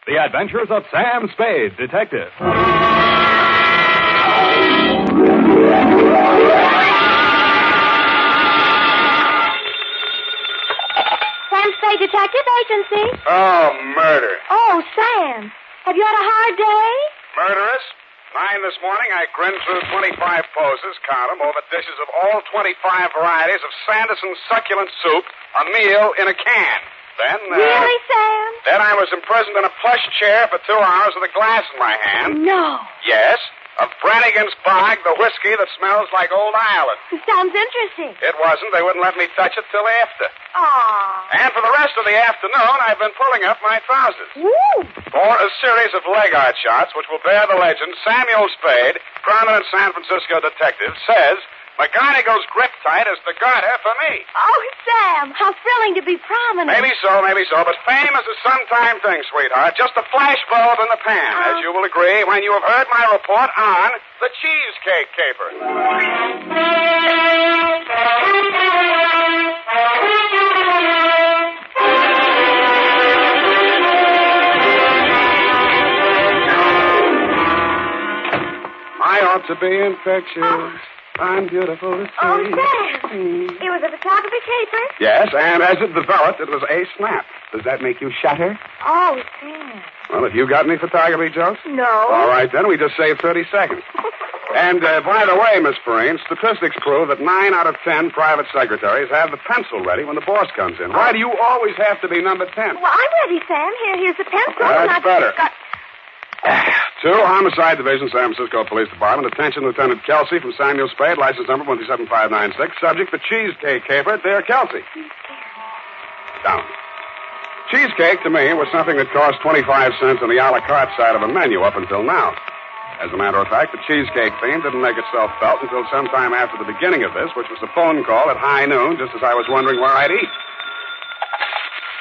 The Adventures of Sam Spade, Detective. Sam Spade Detective Agency. Oh, murder. Oh, Sam. Have you had a hard day? Murderous? 9 this morning, I grinned through 25 poses, count them, over dishes of all 25 varieties of Sanderson succulent soup, a meal in a can. Then, Really, Sam? Then I was imprisoned in a plush chair for 2 hours with a glass in my hand. No. Yes, of Brannigan's Bog, the whiskey that smells like Old Ireland. It sounds interesting. It wasn't. They wouldn't let me touch it till after. Aww. And for the rest of the afternoon, I've been pulling up my trousers. Woo! For a series of leg art shots which will bear the legend, Samuel Spade, prominent San Francisco detective, says McGonagall's grip tight is the garter for me. Oh, Sam, how thrilling to be prominent. Maybe so, but fame is a sometime thing, sweetheart. Just a flash bulb in the pan, as you will agree when you have heard my report on the Cheesecake caper. I ought to be infectious. I'm beautiful to see. Oh, Sam. It was a photography caper? Yes, and as it developed, it was a snap. Does that make you shudder? Oh, Sam. Well, have you got any photography jokes? No. All right, then. We just saved 30 seconds. And, by the way, Miss Perrine, statistics prove that 9 out of 10 private secretaries have the pencil ready when the boss comes in. Why do you always have to be number 10? Well, I'm ready, Sam. Here's the pencil. That's better. 2, Homicide Division, San Francisco Police Department. Attention, Lieutenant Kelsey from Samuel Spade, license number 127596. Subject, the Cheesecake caper. Dear Kelsey. Down. Cheesecake, to me, was something that cost 25 cents on the a la carte side of a menu up until now. As a matter of fact, the Cheesecake theme didn't make itself felt until sometime after the beginning of this, which was a phone call at high noon, just as I was wondering where I'd eat.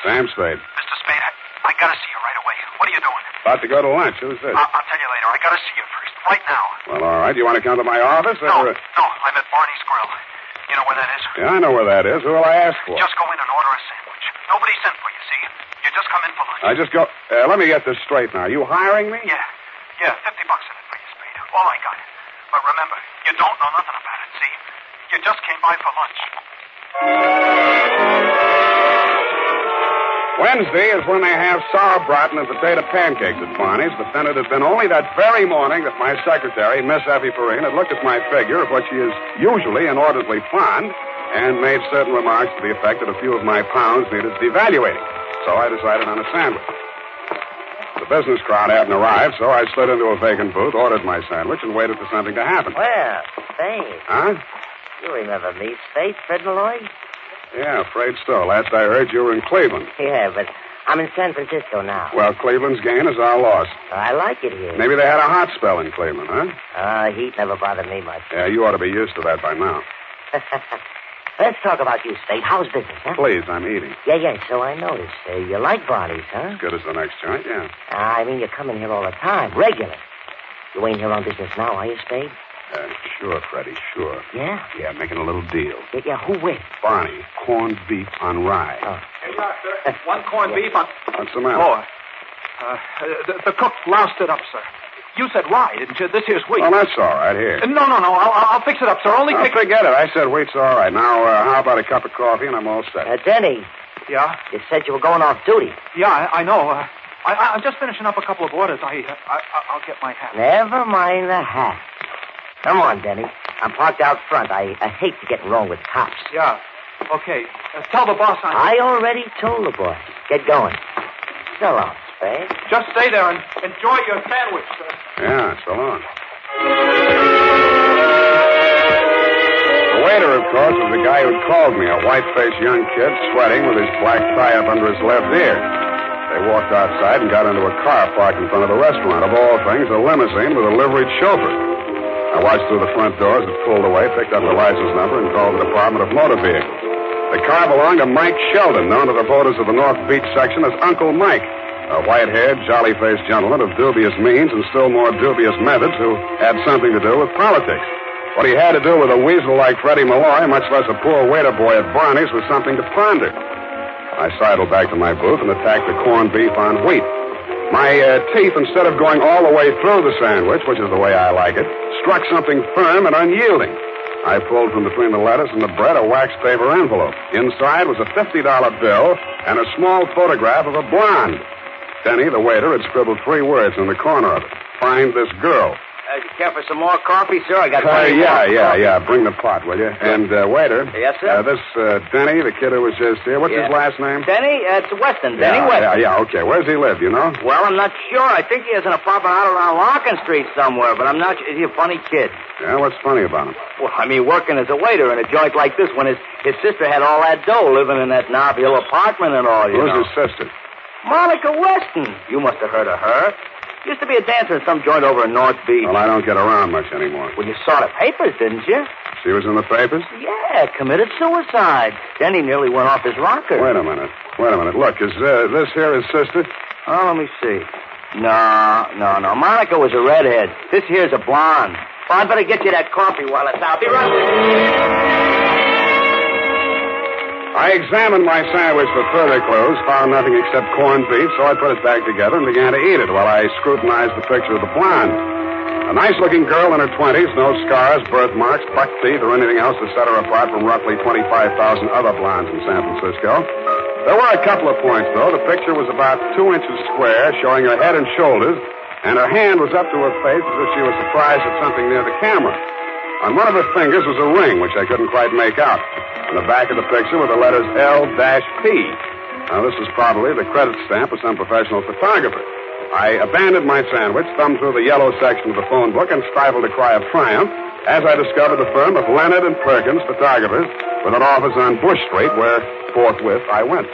Sam Spade. Mr. Spade, I gotta see you right away. What are you doing? About to go to lunch. Who's this? I'll tell you later. I gotta see you first. Right now. Well, all right. You want to come to my office? No, I'm at Barney's Grill. You know where that is? Yeah, I know where that is. Who will I ask for? Just go in and order a sandwich. Nobody sent for you, see? You just come in for lunch. I just go... let me get this straight now. You hiring me? Yeah, $50 in it for you, Spade. All I got. But remember, you don't know nothing about it, see? You just came by for lunch. Wednesday is when they have sauerbraten and potato pancakes at Barney's, but then it had been only that very morning that my secretary, Miss Effie Perrine, had looked at my figure, of which she is usually inordinately fond, and made certain remarks to the effect that a few of my pounds needed devaluating. So I decided on a sandwich. The business crowd hadn't arrived, so I slid into a vacant booth, ordered my sandwich, and waited for something to happen. Well, Spade. Huh? You remember me, Spade, Fred Malloy? Yeah, afraid so. Last I heard, you were in Cleveland. Yeah, but I'm in San Francisco now. Well, Cleveland's gain is our loss. I like it here. Maybe they had a hot spell in Cleveland, huh? Heat never bothered me much. Yeah, you ought to be used to that by now. Let's talk about you, Spade. How's business, huh? Please, I'm eating. Yeah, so I noticed. You like Barney's, huh? As good as the next joint, yeah. I mean, you come in here all the time, regular. You ain't here on business now, are you, Spade? Sure, Freddie, sure. Yeah? Yeah, making a little deal. Yeah, who with? Barney, corned beef on rye. Oh. Here you are, sir. One corned beef on... What's the matter? Oh, the cook loused it up, sir. You said rye, didn't you? This here's wheat. Oh, that's all right. Here. No. I'll fix it up, sir. Only take... Forget it. I said wheat's all right. Now, how about a cup of coffee and I'm all set? Denny. Yeah? You said you were going off duty. Yeah, I know. I'm just finishing up a couple of orders. I'll get my hat. Never mind the hat. Come on, Denny. I'm parked out front. I hate to get wrong with cops. Yeah. Okay. Tell the boss I already told the boss. Get going. So long, Spade. Just stay there and enjoy your sandwich, sir. Yeah, so long. The waiter, of course, was the guy who'd called me, a white-faced young kid sweating with his black tie up under his left ear. They walked outside and got into a car parked in front of the restaurant. Of all things, a limousine with a liveried chauffeur. I watched through the front doors. It pulled away, picked up the license number, and called the Department of Motor Vehicles. The car belonged to Mike Sheldon, known to the voters of the North Beach section as Uncle Mike, a white-haired, jolly-faced gentleman of dubious means and still more dubious methods who had something to do with politics. What he had to do with a weasel like Freddie Malloy, much less a poor waiter boy at Barney's, was something to ponder. I sidled back to my booth and attacked the corned beef on wheat. My teeth, instead of going all the way through the sandwich, which is the way I like it, struck something firm and unyielding. I pulled from between the lettuce and the bread a wax paper envelope. Inside was a $50 bill and a small photograph of a blonde. Denny, the waiter, had scribbled 3 words in the corner of it. Find this girl. You care for some more coffee, sir? I got Yeah. Bring the pot, will you? And, waiter. Yes, sir? This, Denny, the kid who was just here. What's his last name? Denny? It's Weston. Denny Weston. Yeah, okay. Where's he live, you know? Well, I'm not sure. I think he has an apartment out around Larkin Street somewhere, but I'm not sure. Is he a funny kid? Yeah, what's funny about him? Well, I mean, working as a waiter in a joint like this when his sister had all that dough living in that Knob Hill apartment and all, you know. Who's his sister? Monica Weston. You must have heard of her. Used to be a dancer in some joint over in North Beach. Well, I don't get around much anymore. Well, you saw the papers, didn't you? She was in the papers? Yeah, committed suicide. Denny nearly went off his rocker. Wait a minute. Look, is this here his sister? Oh, let me see. No. Monica was a redhead. This here's a blonde. Well, I'd better get you that coffee while it's out. Be right with you. I examined my sandwich for further clues, found nothing except corned beef, so I put it back together and began to eat it while I scrutinized the picture of the blonde. A nice-looking girl in her 20s, no scars, birthmarks, buck teeth, or anything else to set her apart from roughly 25,000 other blondes in San Francisco. There were a couple of points, though. The picture was about 2 inches square, showing her head and shoulders, and her hand was up to her face as if she was surprised at something near the camera. On one of her fingers was a ring, which I couldn't quite make out. On the back of the picture were the letters L-P. Now, this is probably the credit stamp of some professional photographer. I abandoned my sandwich, thumbed through the yellow section of the phone book, and stifled a cry of triumph as I discovered the firm of Leonard and Perkins, photographers, with an office on Bush Street, where forthwith I went.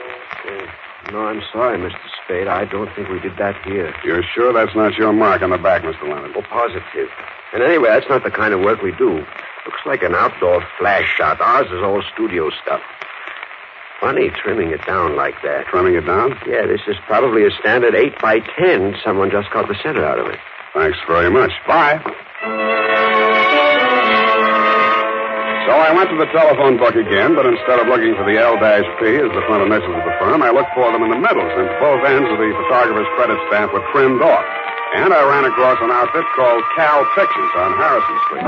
No, I'm sorry, Mr. Spade. I don't think we did that here. You're sure that's not your mark on the back, Mr. Leonard? Oh, positive. And anyway, that's not the kind of work we do. Looks like an outdoor flash shot. Ours is all studio stuff. Funny trimming it down like that. Trimming it down? Yeah, this is probably a standard 8x10. Someone just cut the center out of it. Thanks very much. Bye. So I went to the telephone book again, but instead of looking for the L-P as the front initials of the firm, I looked for them in the middle, since both ends of the photographer's credit stamp were trimmed off. And I ran across an outfit called Cal Pictures on Harrison Street.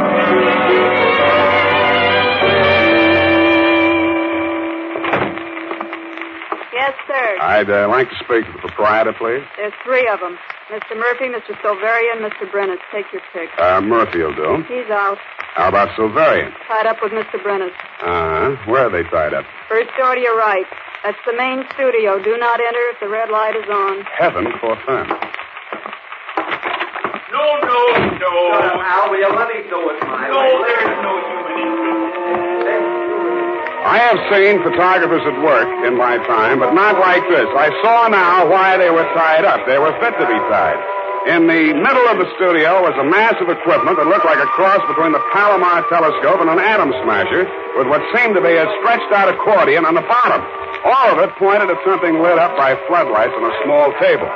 Yes, sir. I'd like to speak to the proprietor, please. There's 3 of them. Mr. Murphy, Mr. Silverian, Mr. Brennis. Take your pick. Murphy will do. He's out. How about Silverian? Tied up with Mr. Brennis. Where are they tied up? First door to your right. That's the main studio. Do not enter if the red light is on. Heaven forfend. No. Al, will you let me do it my way? No, there's no human interest. I have seen photographers at work in my time, but not like this. I saw now why they were tied up. They were fit to be tied. In the middle of the studio was a mass of equipment that looked like a cross between the Palomar telescope and an atom smasher, with what seemed to be a stretched-out accordion on the bottom. All of it pointed at something lit up by floodlights on a small table.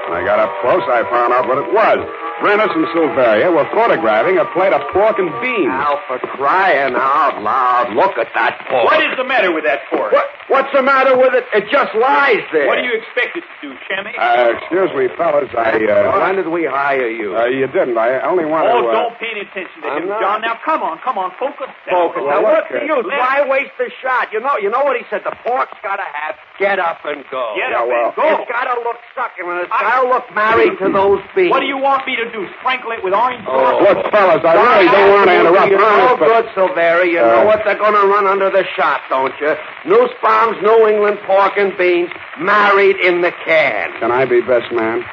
When I got up close, I found out what it was. Brennis and Silveria were photographing a plate of pork and beans. Now, for crying out loud, look at that pork. What is the matter with that pork? What's the matter with it? It just lies there. What do you expect it to do, Chemmy? Excuse me, fellas. When did we hire you? You didn't. I only wanted to... Don't pay any attention to him, not. John. Now, come on, focus. Focus. Well, Now, what's look, the use? Why waste the shot? You know what he said? The pork's got to have get up and go. Get up and go. It's got to look succulent. It's got to look married to those beans. What do you want me to do? Sprinkle it with orange sauce? Look, fellas, I really don't want to interrupt. You know Honest, but... good, Silveria. You know what they're going to run under the shot, don't you? Nussbaum's New England pork and beans married in the can. Can I be best man?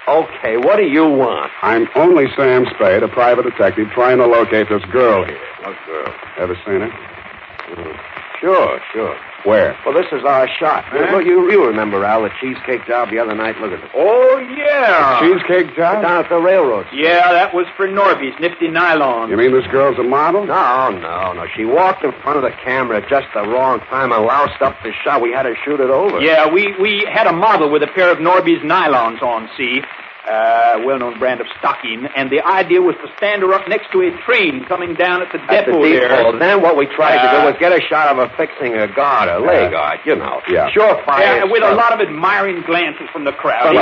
Okay, what do you want? I'm only Sam Spade, a private detective, trying to locate this girl here. What girl? Ever seen her? Sure. Where? Well, this is our shot. Look, you remember, Al, the cheesecake job the other night. Look at it. Oh, yeah. Cheesecake job? Down at the railroad. Yeah, that was for Norby's nifty nylon. You mean this girl's a model? No. She walked in front of the camera at just the wrong time and loused up the shot. We had to shoot it over. Yeah, we had a model with a pair of Norby's nylons on, see? well-known brand of stocking, and the idea was to stand her up next to a train coming down at the At the depot there. depot. Then what we tried to do was get a shot of her fixing a guard, a lay guard, you know. Yeah. Surefire. Yeah, with a lot of admiring glances from the crowd.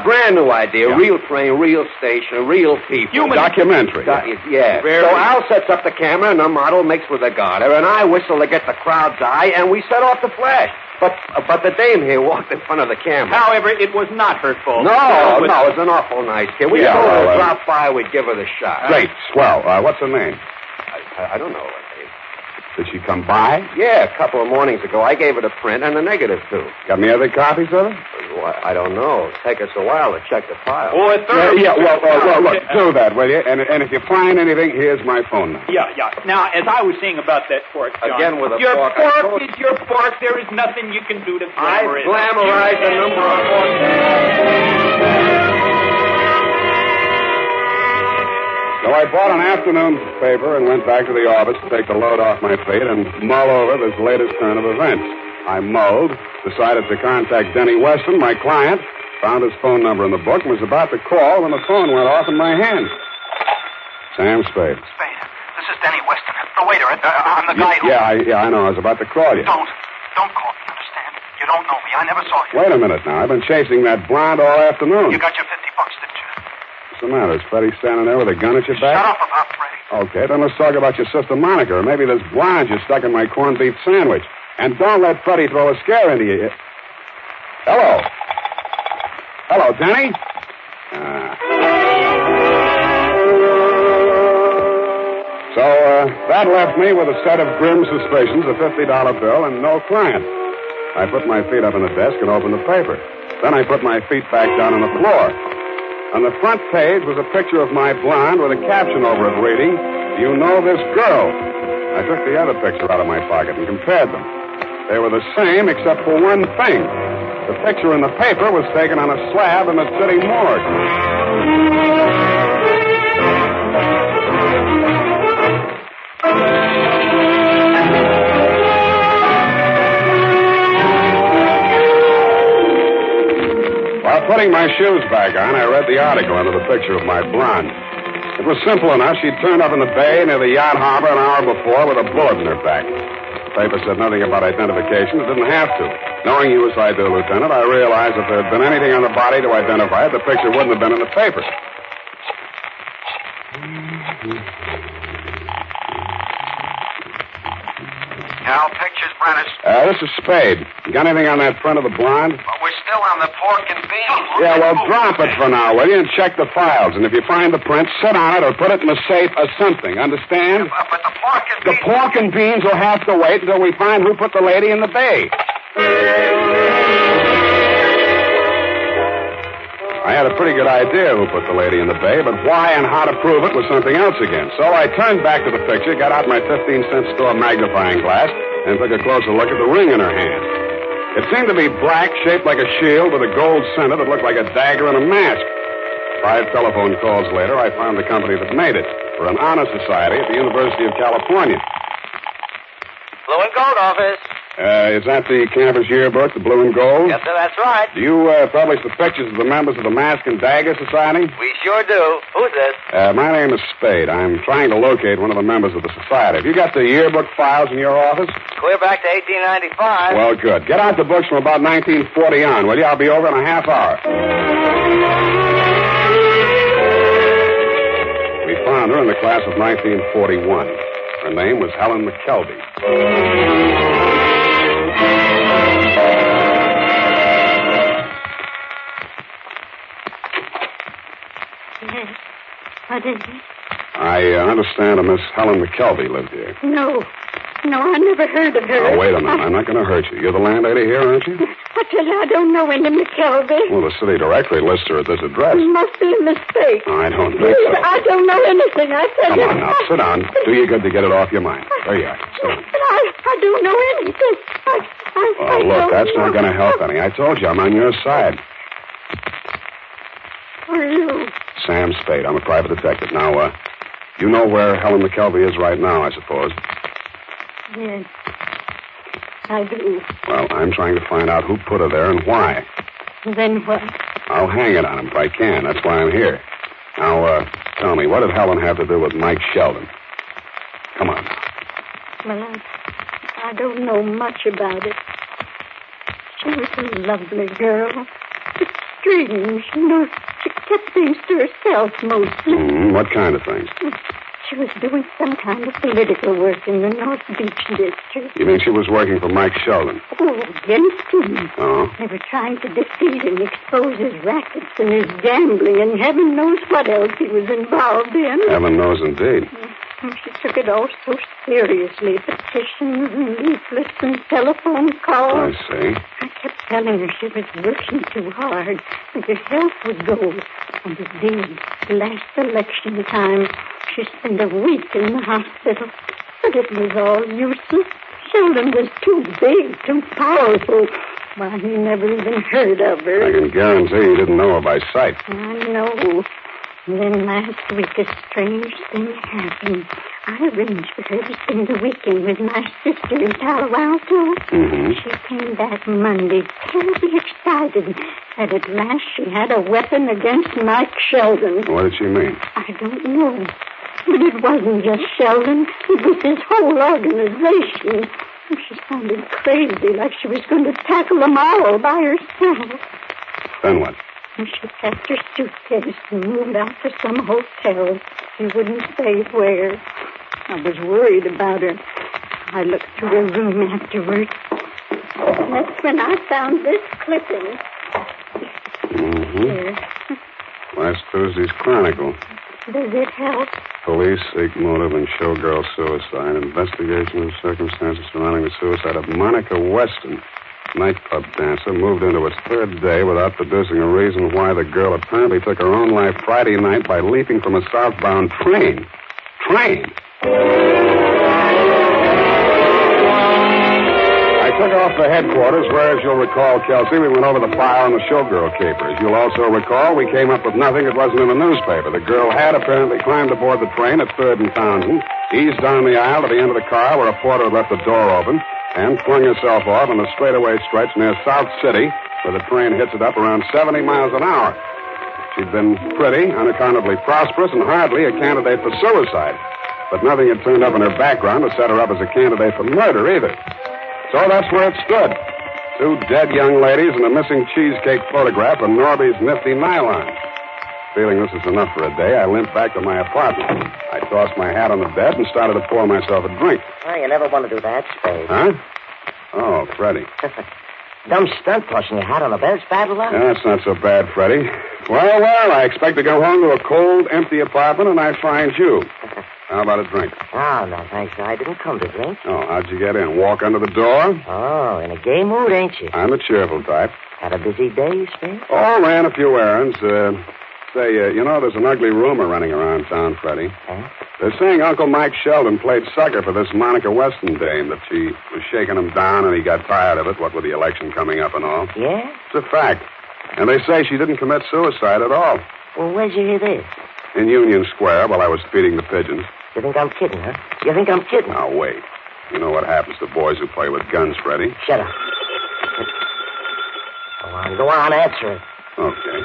Brand new idea. Yeah. Real train, real station, real people. Human documentary. Yeah. Very- So Al sets up the camera and the model mixed with the garter, and I whistle to get the crowd's eye, and we set off the flash. But the dame here walked in front of the camera. However, it was not her fault. No, it was an awful nice kid. We Yeah, told her well, to drop by, we'd give her the shot. Great. Swell. What's her name? I don't know her name. Did she come by? Yeah, a couple of mornings ago. I gave her the print and the negative, too. Got me other copies of it? Well, I don't know. It'll take us a while to check the file. Oh, a third. Well, look, do that, will you? And if you find anything, here's my phone number. Yeah. Now, as I was saying about that pork, John, Again with a your fork. pork is your pork. There is nothing you can do to I glamorize it. glamorize the number of So I bought an afternoon paper and went back to the office to take the load off my feet and mull over this latest turn of events. I mulled, decided to contact Denny Weston, my client, found his phone number in the book, and was about to call when the phone went off in my hand. Sam Spade. Spade, this is Denny Weston, the waiter. I'm the guy who... Yeah, I know. I was about to call you. Don't call me, understand? You don't know me. I never saw you. Wait a minute now. I've been chasing that blonde all afternoon. You got your $50, didn't you? What's the matter? Is Freddie standing there with a gun at your back? Shut up about Freddie. Okay, then let's talk about your sister Monica, or maybe this blonde you stuck in my corned beef sandwich. And don't let Freddie throw a scare into you. Hello. Hello, Denny? So, that left me with a set of grim suspicions, a $50 bill, and no client. I put my feet up on the desk and opened the paper. Then I put my feet back down on the floor. On the front page was a picture of my blonde with a caption over it reading, "You know this girl." I took the other picture out of my pocket and compared them. They were the same except for one thing. The picture in the paper was taken on a slab in the city morgue. While putting my shoes back on, I read the article under the picture of my blonde. It was simple enough. She'd turned up in the bay near the yacht harbor an hour before with a bullet in her back. The paper said nothing about identification. It didn't have to. Knowing you as I do, Lieutenant, I realized if there had been anything on the body to identify it, the picture wouldn't have been in the paper. Al, pictures, Brennis. This is Spade. You got anything on that front of the blonde? But we're still on the pork and beans. Yeah, well, drop it for now, will you? And check the files. And if you find the print, sit on it or put it in the safe or something. Understand? But the pork and The beans... pork and beans will have to wait until we find who put the lady in the bay. I had a pretty good idea who put the lady in the bay, but why and how to prove it was something else again. So I turned back to the picture, got out my 15-cent store magnifying glass, and took a closer look at the ring in her hand. It seemed to be black, shaped like a shield with a gold center that looked like a dagger and a mask. 5 telephone calls later, I found the company that made it for an honor society at the University of California. Blue and gold office. Is that the campus yearbook, the blue and gold? Yes, sir, that's right. Do you publish the pictures of the members of the Mask and Dagger Society? We sure do. Who's this? My name is Spade. I'm trying to locate one of the members of the society. Have you got the yearbook files in your office? Clear back to 1895. Well, good. Get out the books from about 1940 on, will you? I'll be over in a half hour. We found her in the class of 1941. Her name was Helen McKelvey. What is it? I understand a Miss Helen McKelvey lived here. No, I never heard of her. Now, wait a minute. I'm not going to hurt you. You're the landlady here, aren't you? I tell you, I don't know any McKelvey. Well, the city directory lists her at this address. It must be a mistake. I don't think Please, so. I don't know anything. I tell Come you. on now, sit down. Do you good to get it off your mind. There you are. Sit down. But I don't know anything. Oh, look, that's not going to help any. I told you, I'm on your side. Who are you? Sam Spade. I'm a private detective. Now, you know where Helen McKelvey is right now, I suppose. Yes, I do. Well, I'm trying to find out who put her there and why. Then what? I'll hang it on him if I can. That's why I'm here. Now, tell me, what did Helen have to do with Mike Sheldon? Come on. Well, I don't know much about it. She was a lovely girl. It's strange, she kept things to herself mostly. What kind of things? She was doing some kind of political work in the North Beach district. You mean she was working for Mike Sheldon? Oh, against him. Oh? They were trying to defeat and expose his rackets and his gambling and heaven knows what else he was involved in. Heaven knows indeed. And she took it all so seriously. Petitions and leaflets and telephone calls. I see. I kept telling her she was working too hard and her health would go. And it did. Last election time, she spent a week in the hospital. But it was all useless. Sheldon was too big, too powerful. Why, he never even heard of her. I can guarantee he didn't know her by sight. I know. Then last week, a strange thing happened. I arranged for her to spend the weekend with my sister in Palo Alto. She came back Monday, terribly excited. Said at last she had a weapon against Mike Sheldon. What did she mean? I don't know. But it wasn't just Sheldon. It was his whole organization. She sounded crazy, like she was going to tackle them all by herself. Then what? And she packed her suitcase and moved out to some hotel. She wouldn't say where. I was worried about her. I looked through her room afterwards. That's when I found this clipping. Here. Last Tuesday's Chronicle. Does it help? Police seek motive in showgirl suicide. Investigation of circumstances surrounding the suicide of Monica Weston, nightclub dancer, moved into its third day without producing a reason why the girl apparently took her own life Friday night by leaping from a southbound train. I took off for headquarters where, as you'll recall, Kelsey, we went over the file on the showgirl caper. As you'll also recall, we came up with nothing that wasn't in the newspaper. The girl had apparently climbed aboard the train at 3rd and Townsend, eased down the aisle to the end of the car where a porter had left the door open, and flung herself off on a straightaway stretch near South City, where the train hits it up around 70 miles an hour. She'd been pretty, unaccountably prosperous, and hardly a candidate for suicide. But nothing had turned up in her background to set her up as a candidate for murder, either. So that's where it stood. 2 dead young ladies and a missing cheesecake photograph of Norby's nifty nylon. Feeling this is enough for a day, I limped back to my apartment. I tossed my hat on the bed and started to pour myself a drink. Oh, you never want to do that, Spade. Huh? Oh, Freddie. Dumb stunt tossing your hat on the bed. It's bad luck. Yeah, that's not so bad, Freddie. Well, I expect to go home to a cold, empty apartment, and I find you. How about a drink? Oh, no, thanks. I didn't come to drink. Oh, how'd you get in? Walk under the door? Oh, in a gay mood, ain't you? I'm a cheerful type. Had a busy day, Spade? Oh, ran a few errands. There's an ugly rumor running around town, Freddie. Huh? They're saying Uncle Mike Sheldon played sucker for this Monica Weston dame, that she was shaking him down and he got tired of it, what with the election coming up and all. Yeah? It's a fact. And they say she didn't commit suicide at all. Well, where'd you hear this? In Union Square while I was feeding the pigeons. You think I'm kidding, huh? You think I'm kidding? Now, wait. You know what happens to boys who play with guns, Freddie? Shut up. Go on, answer it. Okay.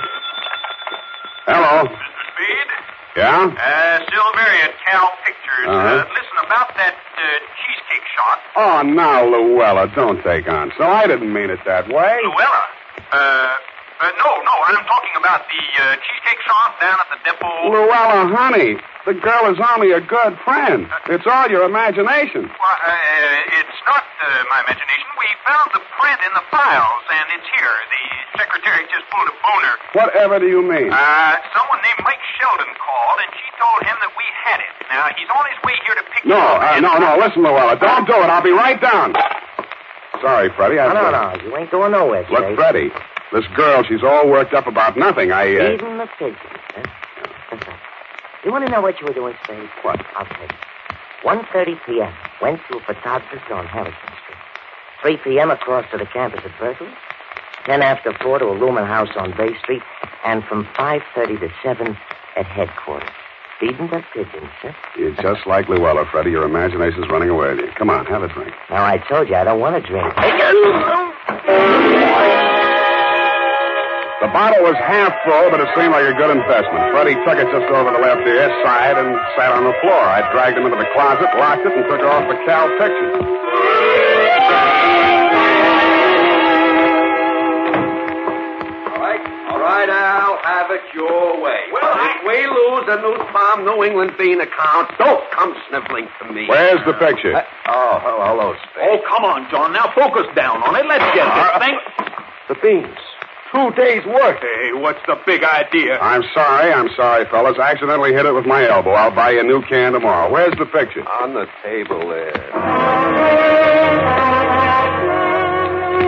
Hello. Mr. Spade? Yeah? Silveria at Cal Pictures. Listen, about that cheesecake shot. Oh, now, Luella, don't take on. So I didn't mean it that way. Luella? No, I'm talking about the cheesecake shop down at the depot. Luella, honey, the girl is only a good friend. It's all your imagination. Well, it's not my imagination. We found the print in the files, and it's here. The secretary just pulled a boner. Whatever do you mean? Someone named Mike Sheldon called, and she told him that we had it. Now, he's on his way here to pick you up. No. Listen, Luella, don't do it. I'll be right down. Sorry, Freddie. No. You ain't going nowhere, Spade. Look, Freddie, this girl, she's all worked up about nothing. Even the pigeons, huh? You want to know what you were doing, Spade? What? I'll tell you. 1:30 p.m. Went to a photographer on Harrison Street. 3 p.m. across to the campus at Berkeley. 10 after 4 to a rooming house on Bay Street. And from 5:30 to 7 at headquarters. Feeding the pigeons, huh? You're just like Luella, Freddie. Your imagination's running away with you. Come on, have a drink. Now, I told you I don't want to drink. The bottle was half full, but it seemed like a good investment. Freddie took it just over the left ear, sighed, and sat on the floor. I dragged him into the closet, locked it, and took off the Cal picture. All right, Al, have it your way. Well, if we lose a New Farm New England bean account, don't come sniveling to me. Where's the picture? Hello, Spade. Oh, come on, John. Now focus down on it. Let's get this thing. The beans. 2 days' work. Hey, what's the big idea? I'm sorry, fellas. I accidentally hit it with my elbow. I'll buy you a new can tomorrow. Where's the picture? On the table there.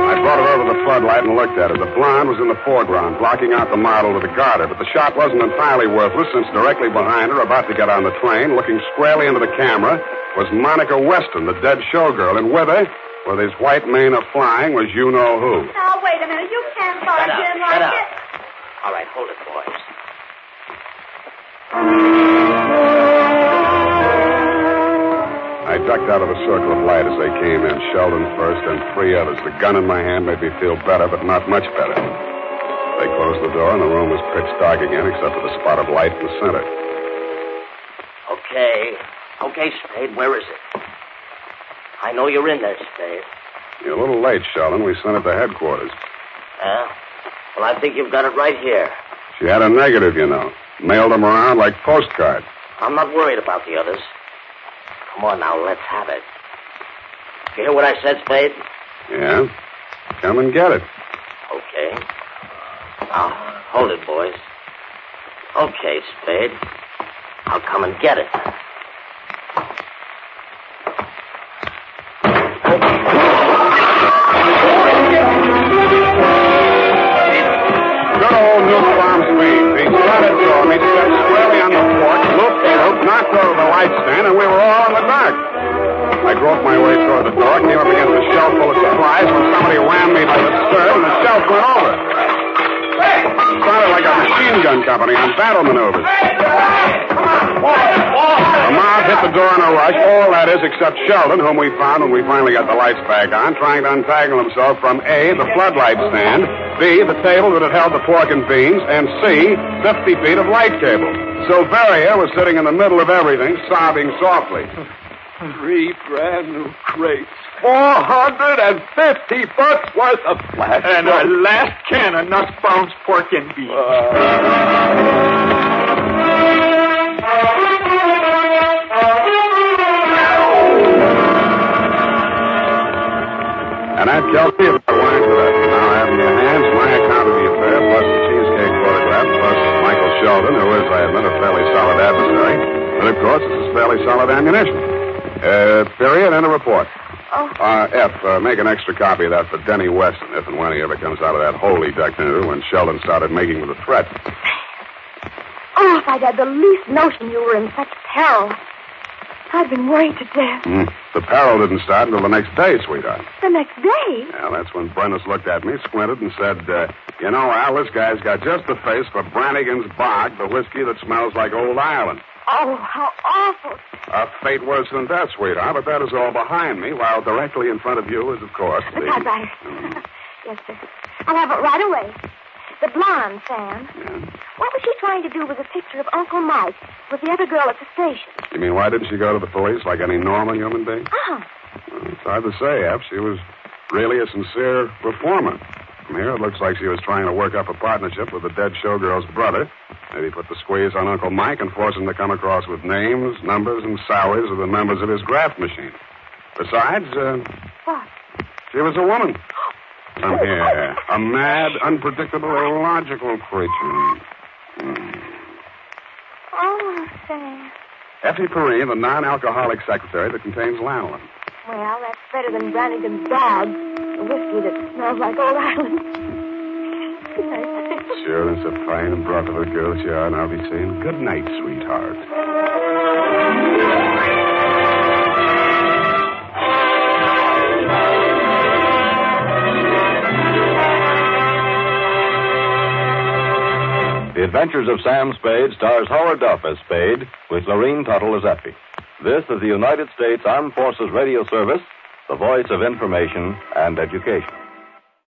I brought it over the floodlight and looked at it. The blonde was in the foreground, blocking out the model with the garter, but the shot wasn't entirely worthless since directly behind her, about to get on the train, looking squarely into the camera, was Monica Weston, the dead showgirl, and with her, with his white mane a-flying, was you-know-who. Now, wait a minute. You can't barge in like this. All right, hold it, boys. I ducked out of the circle of light as they came in, Sheldon first, and 3 others. The gun in my hand made me feel better, but not much better. They closed the door, and the room was pitch dark again, except for the spot of light in the center. Okay, Spade, where is it? I know you're in there, Spade. You're a little late, Sheldon. We sent it to headquarters. Yeah? Well, I think you've got it right here. She had a negative, you know. Mailed them around like postcards. I'm not worried about the others. Come on now, let's have it. You hear what I said, Spade? Yeah? Come and get it. Okay. Now, hold it, boys. Okay, Spade. I'll come and get it. Stand, and we were all in the dark. I groped my way toward the door, came up against a shelf full of supplies when somebody whammed me by the skirt and the shelf went over. It sounded like a machine gun company on battle maneuvers. The mob hit the door in a rush, all that is except Sheldon, whom we found when we finally got the lights back on, trying to untangle himself from A, the floodlight stand, B, the table that had held the pork and beans, and C, 50 feet of light cable. Silveria was sitting in the middle of everything, sobbing softly. 3 brand new crates. $450 worth of flash. And our last can of nuts-bound pork and beans. And that tells me about wine for that. Now I have in your hands my account of the affair, plus the Cheesecake photograph, plus Michael Sheldon, who is, I admit, a fairly solid adversary. But, of course, this is fairly solid ammunition. Period, and a report. Make an extra copy of that for Denny Weston, if and when he ever comes out of that hole he ducked into when Sheldon started making with a threat. Oh, if I'd had the least notion you were in such peril. I'd been worried to death. The peril didn't start until the next day, sweetheart. The next day? Well, that's when Brennis looked at me, squinted, and said, you know, Al, this guy's got just the face for Brannigan's Bog, the whiskey that smells like Old Ireland. Oh, how awful. A fate worse than death, sweetheart, but that is all behind me, while directly in front of you is, of course, the... Right. Yes, sir. I'll have it right away. The blonde, Sam. Yeah. What was she trying to do with a picture of Uncle Mike with the other girl at the station? You mean, why didn't she go to the police like any normal human being? Uh-huh. Well, it's hard to say, Eph. She was really a sincere reformer. From here, it looks like she was trying to work up a partnership with the dead showgirl's brother. Maybe put the squeeze on Uncle Mike and force him to come across with names, numbers, and salaries of the members of his graft machine. Besides, What? she was a woman. Come here. A mad, unpredictable, illogical creature. Oh, Sam. Effie Perrine, the non-alcoholic secretary that contains lanolin. Well, that's better than Brannigan's Dog, the whiskey that smells like Old Ireland. Sure, it's a fine and broth of a girl that you are, and I'll be saying good night, sweetheart. The Adventures of Sam Spade stars Howard Duff as Spade, with Lorene Tuttle as Effie. This is the United States Armed Forces Radio Service, the voice of information and education.